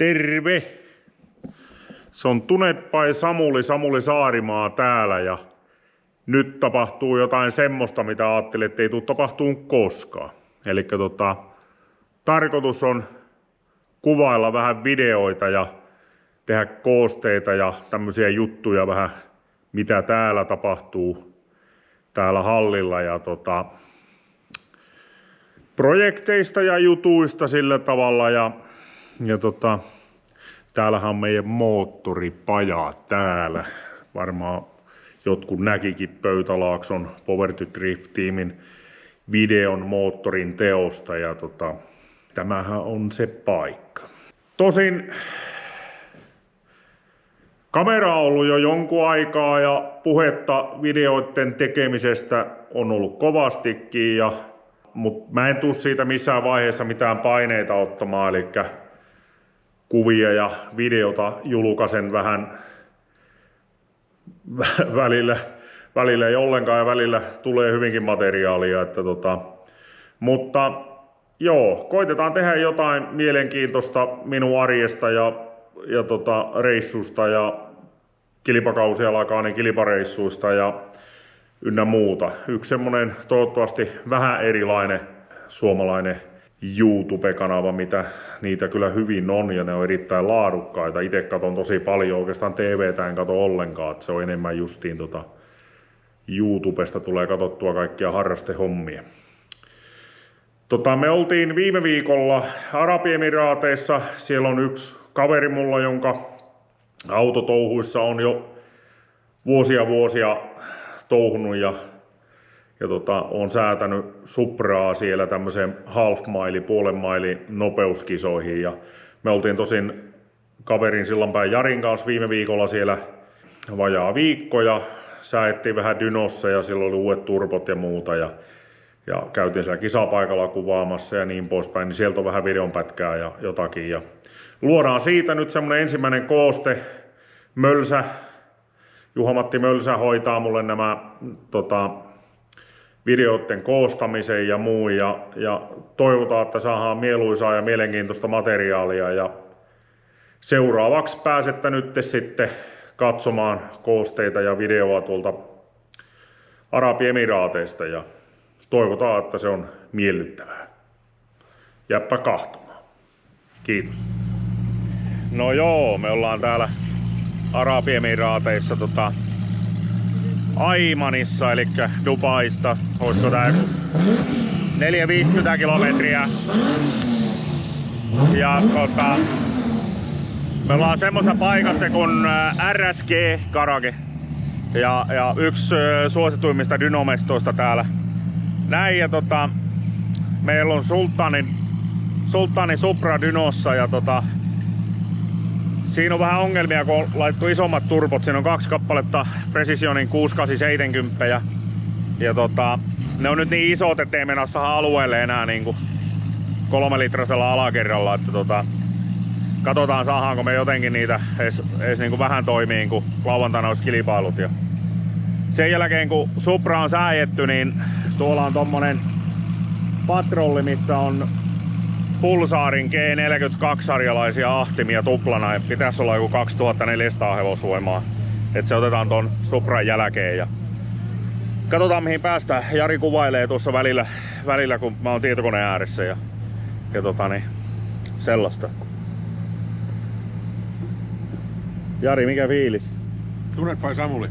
Terve! Se on Tuned by Samuli Saarimaa täällä ja nyt tapahtuu jotain semmoista, mitä ajattelin, että ei tule tapahtumaan koskaan. Eli tarkoitus on kuvailla vähän videoita ja tehdä koosteita ja tämmöisiä juttuja vähän, mitä täällä tapahtuu täällä hallilla ja projekteista ja jutuista sillä tavalla ja täällähän on meidän moottoripaja täällä. Varmaan jotkut näkikin Pöytälaakson Power to Drift-tiimin videon moottorin teosta ja tämähän on se paikka. Tosin kamera on ollut jo jonkun aikaa ja puhetta videoiden tekemisestä on ollut kovastikin, mutta mä en tuu siitä missään vaiheessa mitään paineita ottamaan, eli kuvia ja videota julkaisen vähän välillä ei ollenkaan ja välillä tulee hyvinkin materiaalia. Mutta joo, koitetaan tehdä jotain mielenkiintoista minun arjesta ja reissusta ja kilpakausi alkaa niin kilpareissuista ja ynnä muuta. Yksi semmonen toivottavasti vähän erilainen suomalainen YouTube-kanava, mitä niitä kyllä hyvin on ja ne on erittäin laadukkaita. Itse katon tosi paljon, oikeastaan TVtä en kato ollenkaan, että se on enemmän justiin YouTubesta tulee katsottua kaikkia harrastehommia. Me oltiin viime viikolla Arabiemiraateissa, siellä on yksi kaveri mulla, jonka autotouhuissa on jo vuosia touhunut ja on säätänyt Supraa siellä tämmöiseen puolen maili nopeuskisoihin ja me oltiin tosin kaverin Sillanpään Jarin kanssa viime viikolla siellä vajaa viikko ja säädettiin vähän dynossa ja silloin oli uudet turbot ja muuta ja käytiin siellä kisapaikalla kuvaamassa ja niin poispäin, niin sieltä on vähän videonpätkää ja jotakin ja luodaan siitä nyt semmonen ensimmäinen kooste. Juha-Matti Mölsä hoitaa mulle nämä videoiden koostamisen ja muun ja toivotaan, että saadaan mieluisaa ja mielenkiintoista materiaalia ja seuraavaksi pääsette nyt sitten katsomaan koosteita ja videoa tuolta Arabiemiraateista ja toivotaan, että se on miellyttävää. Jääpä kahtomaan. Kiitos. No joo, me ollaan täällä Arabiemiraateissa Aimanissa, eli Dubaista. Olisiko tää 450 kilometriä. Ja me ollaan semmoisessa paikassa kuin RSG Garage. Ja yksi suosituimmista dynomestoista täällä. Näin ja meillä on Sultani Supra dynossa ja siinä on vähän ongelmia, kun on laittu isommat turbot. Siinä on 2 kappaletta Precisionin 6870 ja ne on nyt niin isot, ettei mennä saada alueelle enää niinku 3-litrasella alakerralla. Että katsotaan saadaanko me jotenkin niitä edes niinku vähän toimiin, kun lauantaina olisi kilpailut. Ja sen jälkeen kun Supra on sääjetty, niin tuolla on tommonen patrolli, missä on Pulsaarin G42-sarjalaisia ahtimia tuplana ja pitäisi olla joku 2400 hevosvoimaa. Et se otetaan ton Supran jälkeen ja katsotaan mihin päästään. Jari kuvailee tuossa välillä kun mä oon tietokoneen ääressä ja sellaista. Jari, mikä fiilis? Tuned by Samuli.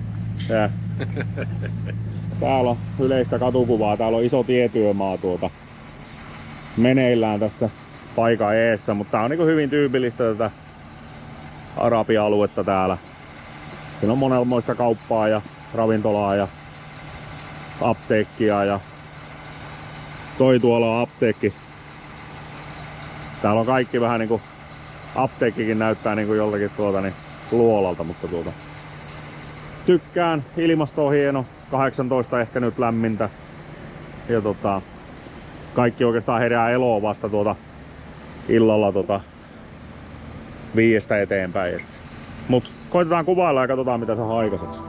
Täällä on yleistä katukuvaa, täällä on iso tietyömaa meneillään tässä paikan eessä, mutta tää on niin hyvin tyypillistä tätä Arabia-aluetta täällä. Siinä on monenmoista kauppaa ja ravintolaa ja apteekkia ja tuolla on apteekki. Täällä on kaikki vähän niinku apteekkikin näyttää niinku joltakin luolalta, mutta tykkään. Ilmasto on hieno, 18 ehkä nyt lämmintä ja kaikki oikeastaan herää eloon vasta illalla 5 eteenpäin. Mut koitetaan kuvailla ja katsotaan mitä saa aikaiseksi.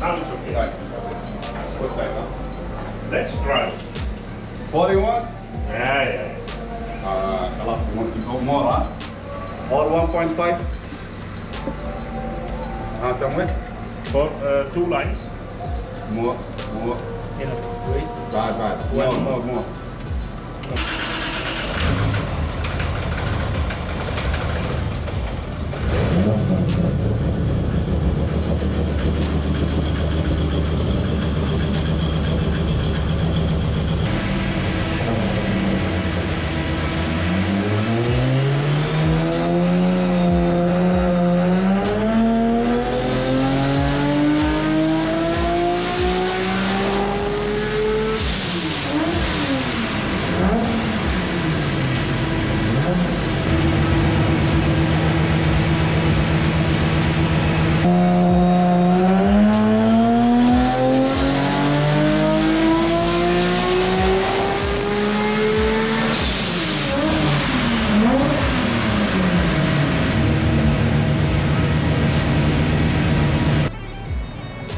Now it's okay. Right. Good time, huh? Let's try. 41? Yeah. خلاص you want to go more, huh? Or 1.5? Somewhere? For 2 lines. More. Wait. Bad. More.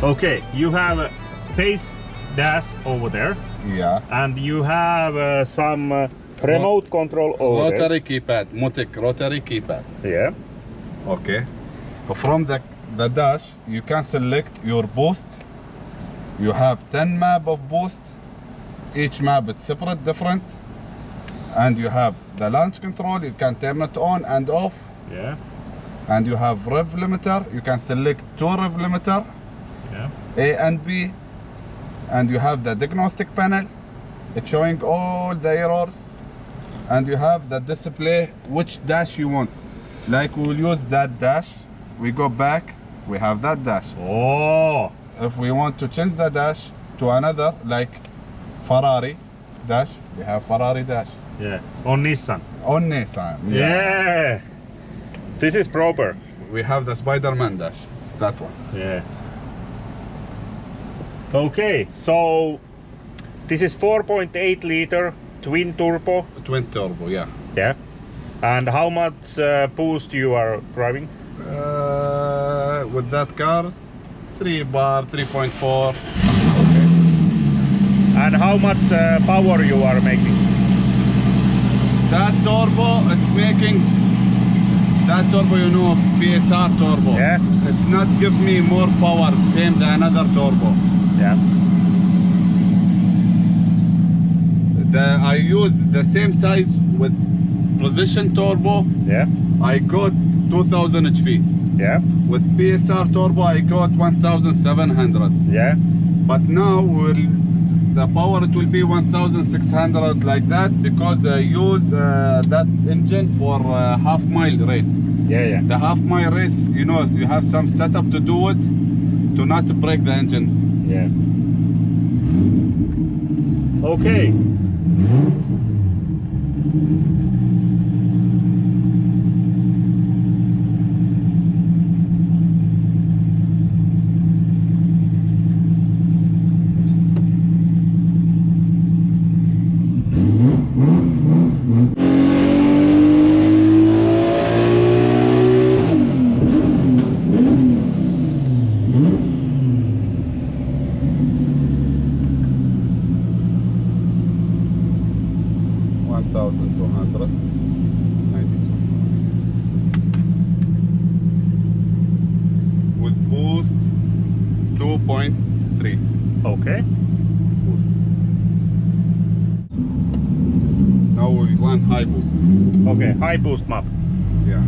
Okay, you have a base dash over there, Yeah. and you have some remote control over Rotary keypad, Motic rotary keypad. there. Yeah. Okay. From the dash, you can select your boost. You have 10 map of boost. Each map is separate, different. And you have the launch control. You can turn it on and off. Yeah. And you have rev limiter. You can select 2 rev limiter, Yeah. A and B. And you have the diagnostic panel. It's showing all the errors. And you have the display which dash you want. Like we will use that dash. We go back. We have that dash. Oh. If we want to change the dash to another, like Ferrari dash, we have Ferrari dash. Yeah. On Nissan. On Nissan. Yeah. This is proper. We have the Spider-Man dash. That one. Yeah. Okay, so this is 4.8 liter twin turbo. Twin turbo, yeah. Yeah. And how much boost you are driving? With that car, 3 bar, 3.4. And how much power you are making? That turbo, it's making, that turbo, you know, PSR turbo. Yeah. It's not give me more power, same than another turbo. Yeah. I use the same size with precision turbo. Yeah. I got 2000 HP. Yeah. With PSR turbo, I got 1700. Yeah. But now the power it will be 1600 like that because I use that engine for half-mile race. Yeah. The half-mile race, you know, you have some setup to do it to not break the engine. Yeah. Okay. With boost 2.3 Okay. boost. Now we want high boost. Okay. High boost map. Yeah.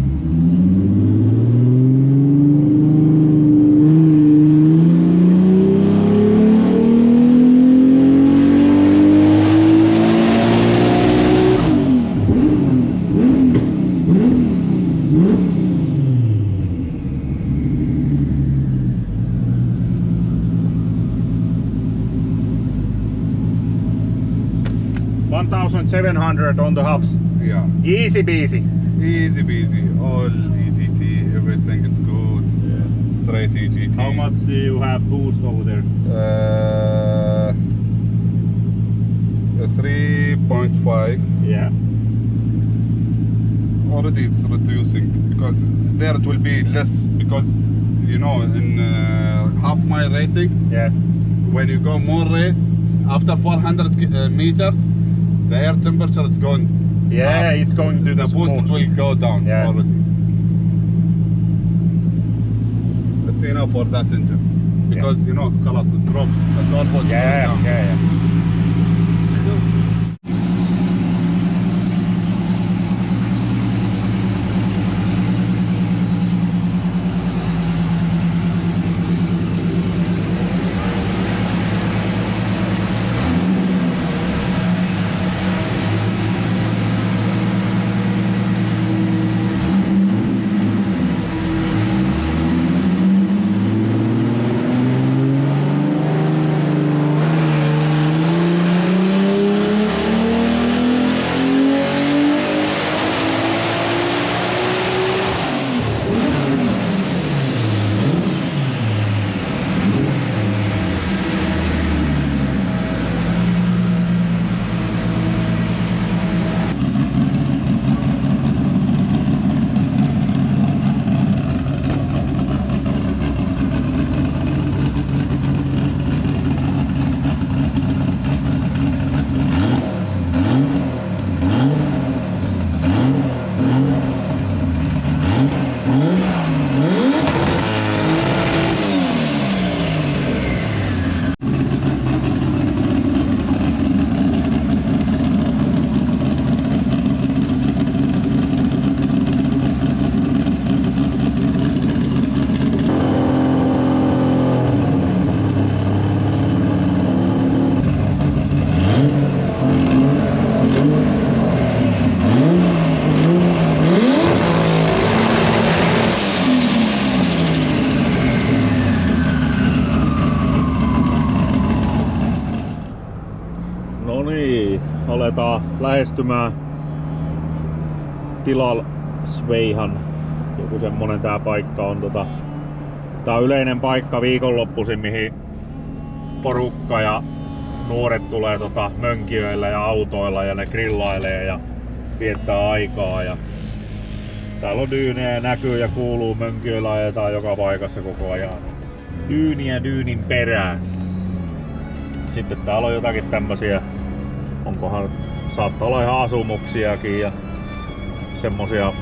$1,700 on the hubs. Yeah. Easy peasy. Easy peasy. All EGT, everything it's good. Yeah. Straight EGT. How much you have boost over there? 3.5. Yeah. Already it's reducing because there it will be less because you know, in half mile racing, Yeah. when you go more race, after 400 meters, the air temperature is going Yeah, up. it's going to The boost spoon. will go down Yeah. already. It's enough for that engine. Because, you know, خلاص it dropped. The turbo is Yeah, going down. yeah, yeah. No niin, aletaan lähestymään Tilal Sveihan. Joku semmonen tää paikka on tää on yleinen paikka viikonloppuisin, mihin porukka ja nuoret tulee mönkijöillä ja autoilla ja ne grillailee ja viettää aikaa. Ja täällä on dyynejä, näkyy ja kuuluu, mönkijöillä ajetaan joka paikassa koko ajan. Dyyniä dyynin perään. Sitten täällä on jotakin tämmösiä, onkohan, saattaa olla ihan asumuksiakin ja semmosia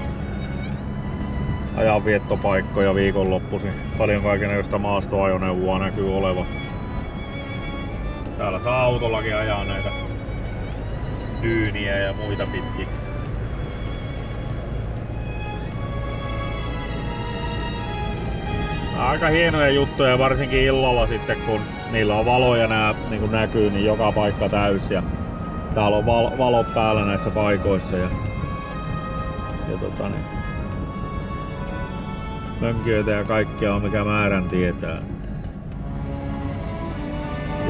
ajanviettopaikkoja viikonloppuisin. Paljon kaikennäköistä maastoajoneuvoa näkyy olevan. Täällä saa autollakin ajaa näitä dyyniä ja muita pitkin. Aika hienoja juttuja, varsinkin illalla sitten, kun niillä on valoja niin näkyy, niin joka paikka täys ja täällä on valot päällä näissä paikoissa ja mönkijöitä ja kaikkea on mikä määrän tietää.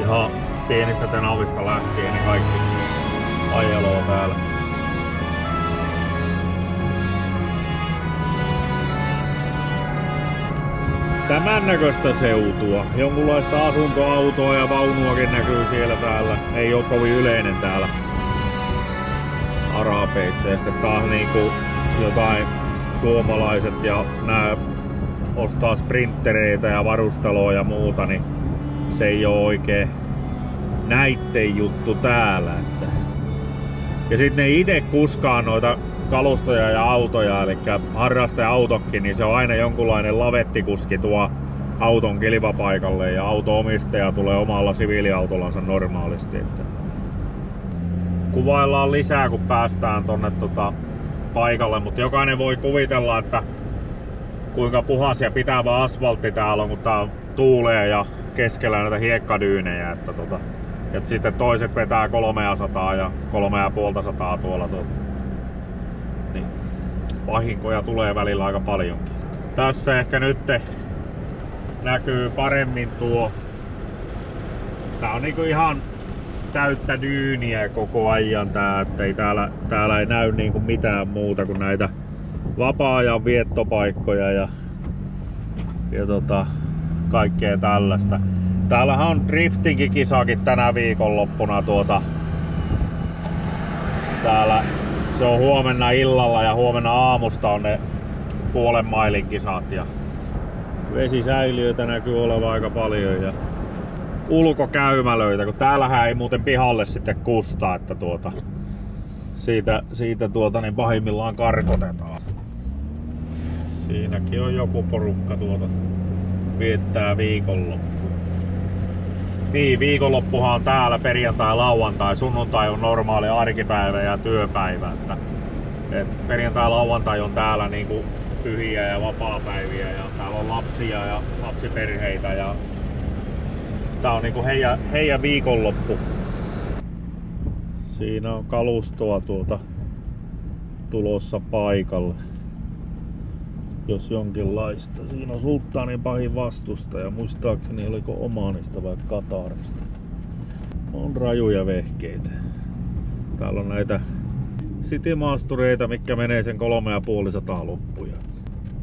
Ihan pienistä tenavista lähtien niin kaikki ajeloo täällä. Tämän näköistä seutua. Jonkunlaista asuntoautoa ja vaunuakin näkyy siellä täällä. Ei oo kovin yleinen täällä Arabeissa. Ja sitten taas niinku jotain suomalaiset ja nää ostaa sprinttereitä ja varusteloa ja muuta, niin se ei oo oikein näitten juttu täällä. Ja sitten ne ite kuskaa noita kalustoja ja autoja, eli harrasteautokin, niin se on aina jonkunlainen lavettikuski tuo auton kilpapaikalle ja auto-omistaja tulee omalla siviiliautollansa normaalisti. Että kuvaillaan lisää, kun päästään tonne paikalle, mutta jokainen voi kuvitella, että kuinka puhas ja pitävä asfaltti täällä on, kun tää tuulee ja keskellä näitä hiekkadyynejä. Että ja sitten toiset vetää 300 ja 350 tuolla. Niin vahinkoja tulee välillä aika paljonkin. Tässä ehkä nyt näkyy paremmin tuo. Tää on niinku ihan täyttä dyyniä koko ajan tää, ettei täällä ei näy niinku mitään muuta kuin näitä vapaa-ajan viettopaikkoja ja kaikkea tällaista. Täällähän on driftingin kisakin tänä viikonloppuna täällä se on huomenna illalla ja huomenna aamusta on ne puolen mailin kisat ja Vesisäiliöitä näkyy olevan aika paljon ja ulkokäymälöitä, kun täällähän ei muuten pihalle sitten kustaa, että siitä niin pahimmillaan karkotetaan. Siinäkin on joku porukka viettää viikonloppu. Niin, viikonloppuhan on täällä perjantai, lauantai, sunnuntai on normaali arkipäivä ja työpäivä. Et perjantai, lauantai on täällä niinku pyhiä ja vapaapäiviä ja täällä on lapsia ja lapsiperheitä ja tää on niinku heidän viikonloppu. Siinä on kalustoa tulossa paikalle. Jos jonkinlaista. Siinä on Sulttanin pahin vastustaja. Muistaakseni oliko Omanista vai Katarista. On rajuja vehkeitä. Täällä on näitä citymaastureita, mitkä menee sen 350 loppuja.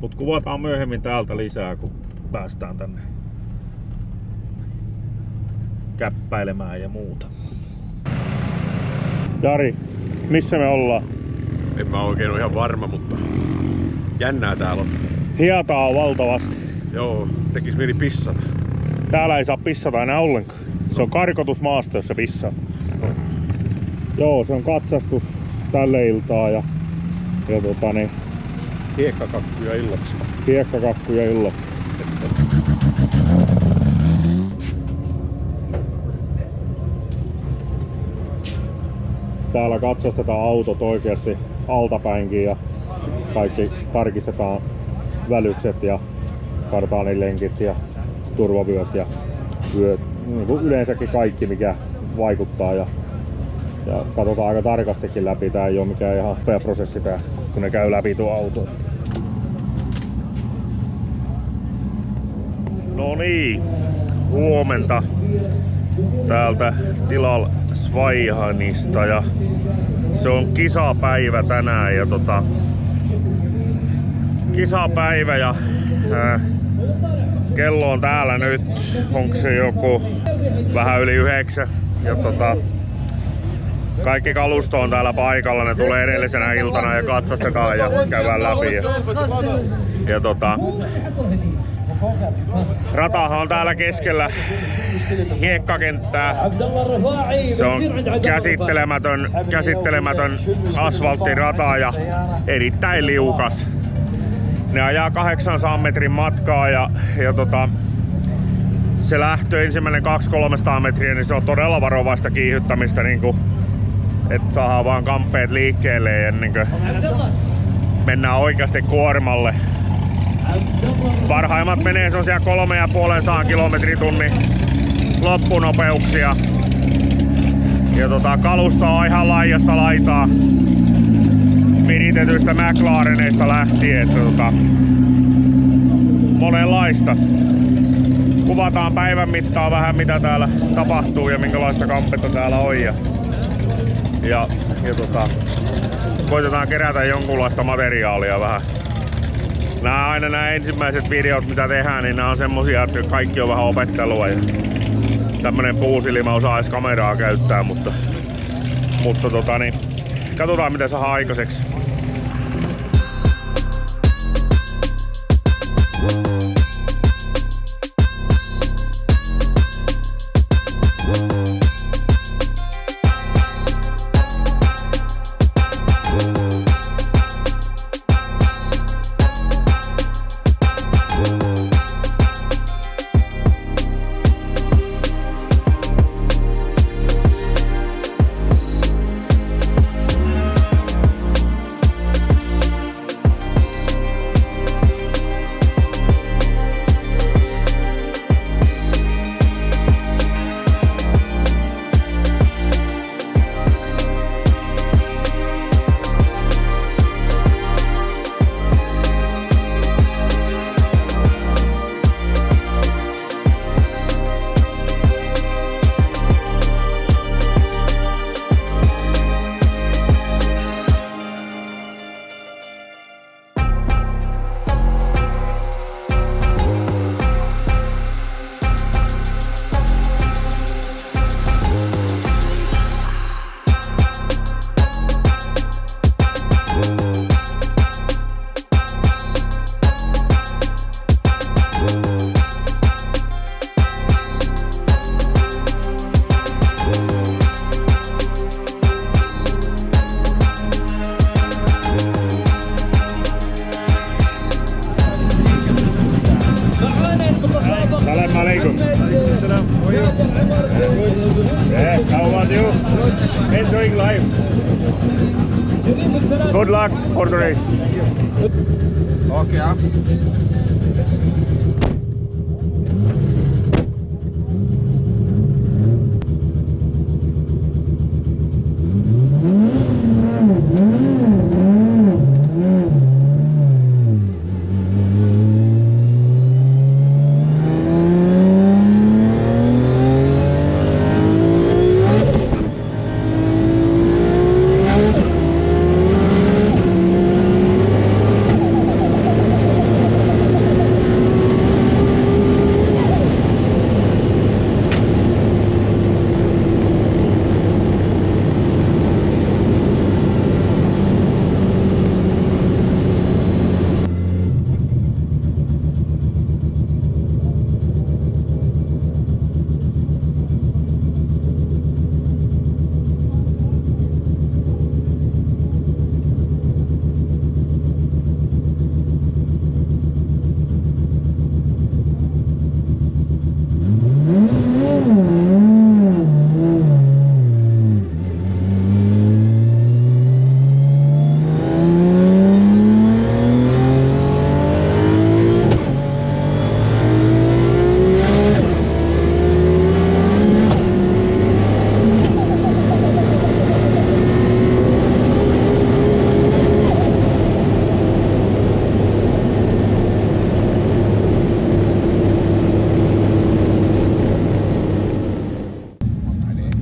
Mut kuvataan myöhemmin täältä lisää, kun päästään tänne käppäilemään ja muuta. Jari, missä me ollaan? En mä oikein ole ihan varma, mutta jännää täällä on. Hietaa on valtavasti. Joo, tekis mieli pissata. Täällä ei saa pissata enää ollenkaan. Se on karkotusmaasto, jos sä pissaat. Joo, se on katsastus tälle iltaa ja Hiekkakakkuja illaksi. Hiekkakakkuja illaksi. Täällä katsastetaan autot oikeasti altapäinkin ja kaikki tarkistetaan välykset ja kartaanilenkit ja turvavyöt ja vyöt, niin kuin yleensäkin kaikki mikä vaikuttaa ja katsotaan aika tarkastikin läpi. Tää ei ole mikään ihan nopea prosessi tää, kun ne käy läpi tuo auto. No niin, huomenta täältä Tilal Svaihanista ja se on kisapäivä tänään ja kisapäivä ja kello on täällä nyt, onko se joku vähän yli 9 ja kaikki kalusto on täällä paikalla, ne tulee edellisenä iltana ja katsastetaan ja käydään läpi ja ratahan on täällä keskellä hiekkakenttää. Se on käsittelemätön asfalttirata ja erittäin liukas. Ne ajaa 800 metrin matkaa ja se lähtö ensimmäinen 200-300 metriä, niin se on todella varovaista kiihyttämistä, niin että saadaan vaan kamppeet liikkeelle ennen kuin mennään oikeasti kuormalle. Parhaimmat menee semmosia 350 kilometritunnin loppunopeuksia. Ja kalusto on ihan laidasta laitaa viritetyistä McLareneista lähtien. Monenlaista. Kuvataan päivän mittaan vähän mitä täällä tapahtuu ja minkälaista kampetta täällä on. Ja koitetaan kerätä jonkunlaista materiaalia vähän. Nämä ensimmäiset videot mitä tehdään, niin nämä on semmosia, että kaikki on vähän opettelua ja tämmönen puusilmä osaa edes kameraa käyttää, mutta katsotaan mitä saadaan aikaiseksi. Yeah, how about you? Enjoying life. Good luck for the race. Okay, huh?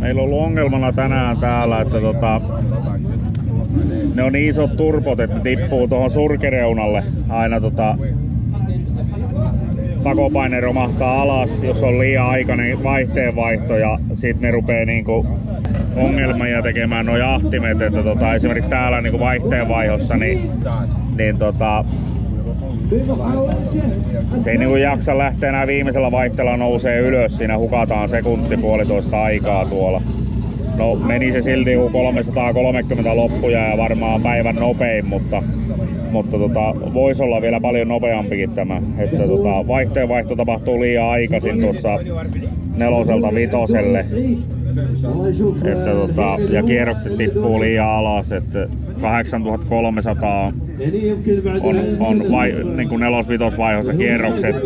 Meillä on ollut ongelmana tänään täällä, että ne on niin isot turpot, että ne tippuu tuohon surkereunalle aina takopaine romahtaa alas, jos on liian aikainen vaihteenvaihto ja sit ne rupee niinku ongelmia tekemään nuo jahtimet, että esimerkiksi täällä niinku vaihteenvaihossa niin se ei niinku jaksa lähteä enää viimeisellä vaihteella nousee ylös, siinä hukataan sekunti puolitoista aikaa tuolla. No meni se silti 330 loppuja ja varmaan päivän nopein, mutta voisi olla vielä paljon nopeampikin tämä. Että vaihteenvaihto tapahtuu liian aikaisin tuossa 4-5. Että ja kierrokset tippuu liian alas, että 8300 on niin kuin 4-5 vaiheessa kierrokset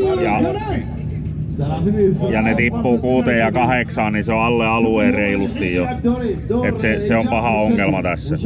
ja ne tippuu 6 ja 8, niin se on alle alueen reilusti jo. Et se on paha ongelma tässä.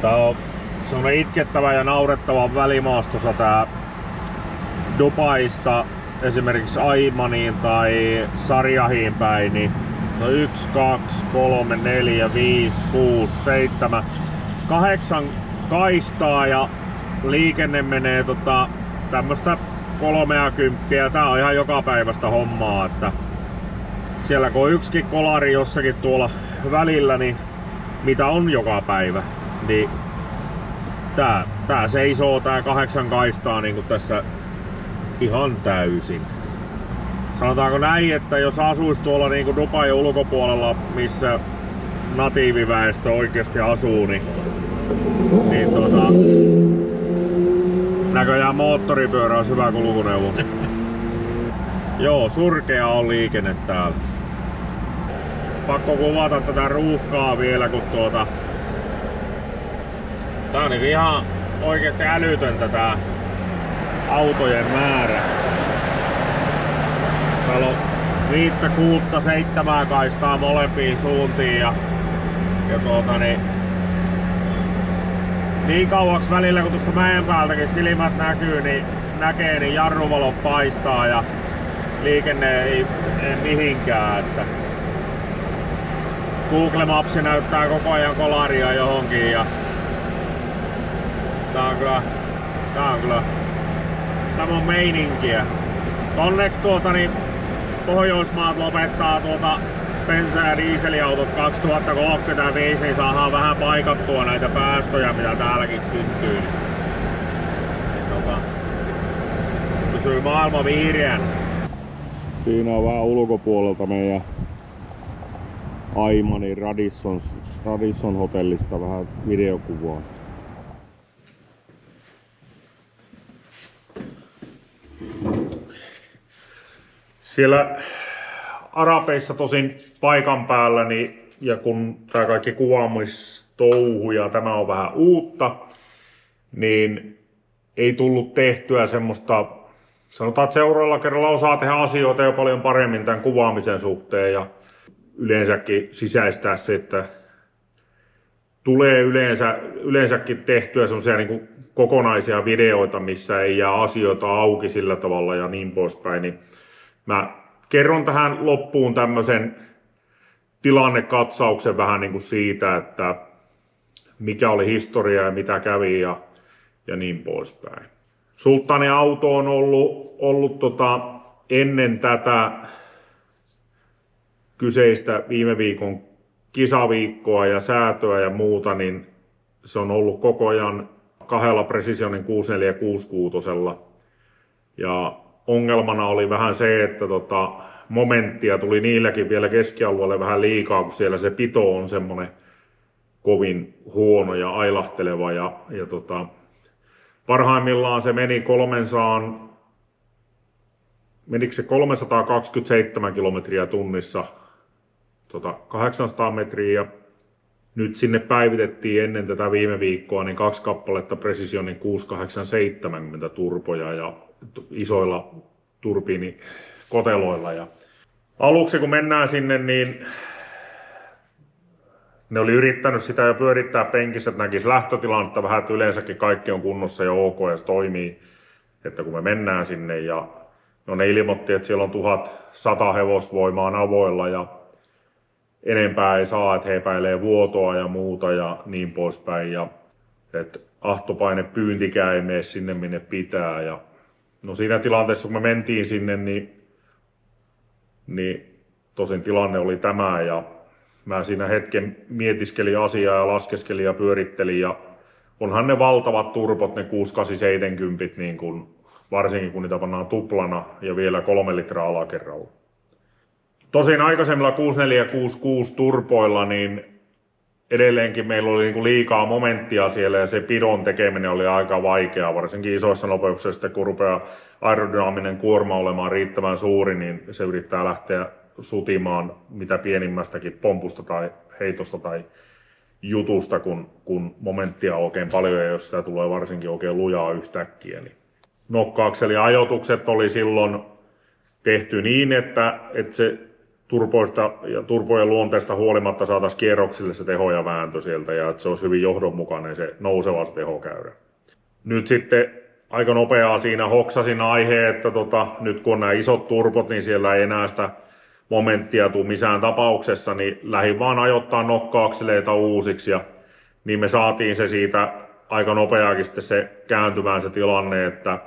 Tää on semmonen itkettävä ja naurettava välimaastossa tää Dubaista esimerkiksi Aimaniin tai Sarjahiin päin, niin 1, 2, 3, 4, 5, 6, 7, 8 kaistaa ja liikenne menee tämmöstä 30. Tää on ihan jokapäiväistä hommaa, että siellä kun on yksikin kolari jossakin tuolla välillä, niin mitä on joka päivä, niin tää seisoo tää 8 kaistaa niinku tässä ihan täysin. Sanotaanko näin, että jos asuisi tuolla niinku Dubain ulkopuolella, missä natiiviväestö oikeasti asuu, niin näköjään moottoripyörä olisi hyvä kulkuneuvo. Joo, surkea on liikenne täällä. Pakko kuvata tätä ruuhkaa vielä, kun tää on ihan oikeesti älytöntä tää autojen määrä. Täällä on 5, 6, 7 kaistaa molempiin suuntiin ja niin kauaksi välillä kun tuosta mäen päältäkin silmät näkee, niin jarruvalot paistaa ja liikenne ei mihinkään. Että Google Maps näyttää koko ajan kolaria johonkin ja Tämä on meininkiä. Onneksi Pohjoismaat lopettaa bensa- ja dieselautot 2035, niin saadaan vähän paikattua näitä päästöjä, mitä täälläkin syntyy. Pysyy maailma viireän. Siinä on vähän ulkopuolelta meidän Aimanin Radisson hotellista vähän videokuvaa. Siellä Arapeissa tosin paikan päällä, niin, ja kun tää kaikki kuvaamistouhu ja tämä on vähän uutta, niin ei tullut tehtyä semmoista, sanotaan, että seuraavalla kerralla osaa tehdä asioita jo paljon paremmin tämän kuvaamisen suhteen ja yleensäkin sisäistää se, että tulee yleensäkin tehtyä semmoisia niin kokonaisia videoita, missä ei jää asioita auki sillä tavalla ja niin poispäin. Niin mä kerron tähän loppuun tämmöisen tilannekatsauksen vähän niin kuin siitä, että mikä oli historia ja mitä kävi ja niin poispäin. Sulttanin auto on ollut ennen tätä kyseistä viime viikon kisaviikkoa ja säätöä ja muuta, niin se on ollut koko ajan 2 Precisionin 64 ja 66. Ja ongelmana oli vähän se, että momenttia tuli niilläkin vielä keskialueelle vähän liikaa, kun siellä se pito on semmonen kovin huono ja ailahteleva. Ja parhaimmillaan se meni 327 kilometriä tunnissa, 800 metriä. Ja nyt sinne päivitettiin ennen tätä viime viikkoa niin 2 kappaletta Precisionin 6870 turboja ja isoilla turbiinikoteloilla. Ja aluksi kun mennään sinne, niin ne oli yrittänyt sitä jo pyörittää penkissä, että näkisi lähtötilannetta vähän, että yleensäkin kaikki on kunnossa ja ok ja se toimii. Että kun me mennään sinne ja no ne ilmoitti, että siellä on 1100 hevosvoimaa avoilla ja enempää ei saa, että he epäilee vuotoa ja muuta ja niin poispäin. Ja että ahtopaine pyyntikään ei mene sinne minne pitää. Ja no siinä tilanteessa kun me mentiin sinne, niin tosin tilanne oli tämä ja mä siinä hetken mietiskelin asiaa ja laskeskelin ja pyörittelin ja onhan ne valtavat turbot, ne 6870, niin kun, varsinkin kun niitä pannaan tuplana ja vielä 3 litraa alakerralla. Tosin aikaisemmilla 64 ja 66 turboilla niin edelleenkin meillä oli niinku liikaa momenttia siellä ja se pidon tekeminen oli aika vaikeaa, varsinkin isoissa nopeuksissa, kun rupeaa aerodynaaminen kuorma olemaan riittävän suuri, niin se yrittää lähteä sutimaan mitä pienimmästäkin pompusta tai heitosta tai jutusta, kun momenttia on oikein paljon ja jos sitä tulee varsinkin oikein lujaa yhtäkkiä. Niin nokka-akselin ajoitukset oli silloin tehty niin, että se turboista ja turbojen luonteesta huolimatta saataisiin kierroksille se teho ja vääntö sieltä ja että se olisi hyvin johdonmukainen se nouseva se tehokäyrä. Nyt sitten aika nopeaa siinä hoksasin aihe, että nyt kun on nämä isot turbot, niin siellä ei enää sitä momenttia tule missään tapauksessa, niin lähdin vaan ajoittaa nokka-akseleita uusiksi ja niin me saatiin se siitä aika nopeakin sitten se kääntymään se tilanne, että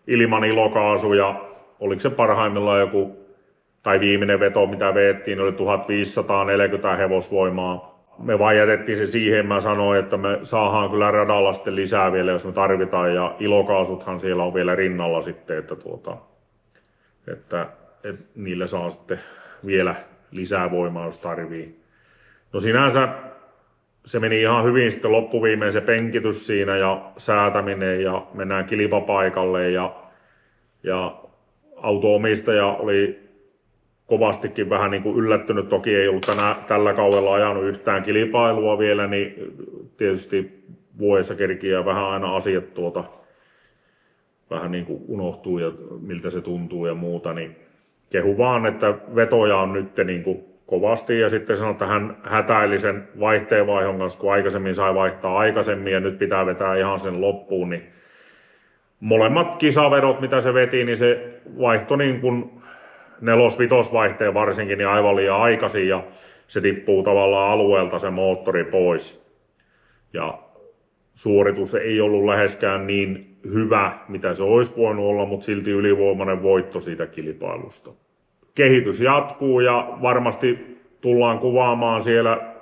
ilman ilokaasuja, oliko se parhaimmillaan joku, tai viimeinen veto mitä veettiin oli 1540 hevosvoimaa. Me vaan jätettiin se siihen, mä sanoin, että me saadaan kyllä radalla sitten lisää vielä, jos me tarvitaan, ja ilokaasuthan siellä on vielä rinnalla sitten, että niillä saa sitten vielä lisää voimaa, jos tarvii. No sinänsä se meni ihan hyvin sitten loppuviimein se penkitys siinä ja säätäminen ja mennään kilpapaikalle ja auto-omistaja oli kovastikin vähän niin kuin yllättynyt. Toki ei ollut tällä kaudella ajanut yhtään kilpailua vielä, niin tietysti vuodessa kerkiää vähän aina asiat vähän niin kuin unohtuu ja miltä se tuntuu ja muuta, niin kehu vaan, että vetoja on nyt niin kuin kovasti ja sitten sanoi, että hän hätäili sen vaihteenvaihon kanssa, kun aikaisemmin sai vaihtaa aikaisemmin ja nyt pitää vetää ihan sen loppuun, niin molemmat kisavedot, mitä se veti, niin se vaihtoi niin kuin 4-5 vaihteen varsinkin niin aivan liian aikaisin ja se tippuu tavallaan alueelta se moottori pois. Ja suoritus ei ollut läheskään niin hyvä, mitä se olisi voinut olla, mutta silti ylivoimainen voitto siitä kilpailusta. Kehitys jatkuu ja varmasti tullaan kuvaamaan siellä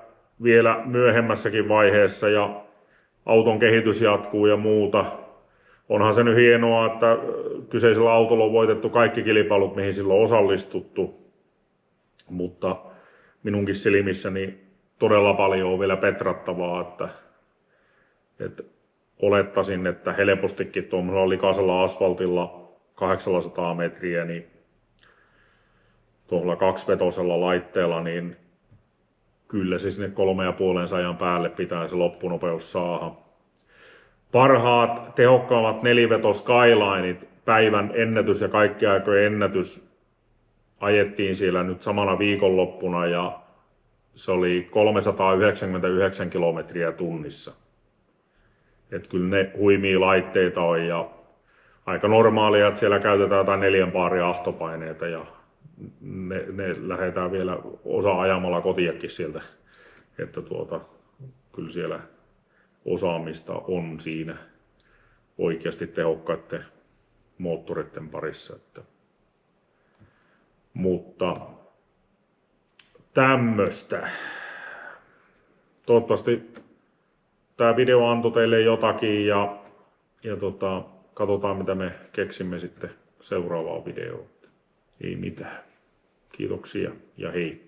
vielä myöhemmässäkin vaiheessa ja auton kehitys jatkuu ja muuta. Onhan se nyt hienoa, että kyseisellä autolla on voitettu kaikki kilpailut, mihin sillä on osallistuttu, mutta minunkin silmissäni todella paljon on vielä petrattavaa, että olettaisin, että helpostikin tuollaisella likaisella asfaltilla 800 metriä, niin tuolla kaksivetosella laitteella, niin kyllä se sinne 3,5 sajan päälle pitää se loppunopeus saada. Parhaat, tehokkaammat nelivetos Skylineit, päivän ennätys ja kaikki aikojen ennätys ajettiin siellä nyt samana viikonloppuna ja se oli 399 kilometriä tunnissa. Et kyllä ne huimia laitteita on ja aika normaalia, että siellä käytetään jotain 4 paaria ahtopaineita ja ne lähdetään vielä osa ajamalla kotiakin sieltä. Että kyllä siellä osaamista on siinä oikeasti tehokkaiden moottoreiden parissa. Mutta tämmöstä. Toivottavasti tämä video antoi teille jotakin ja katsotaan mitä me keksimme sitten seuraavaan videoon. Ei mitään. Kiitoksia ja hei.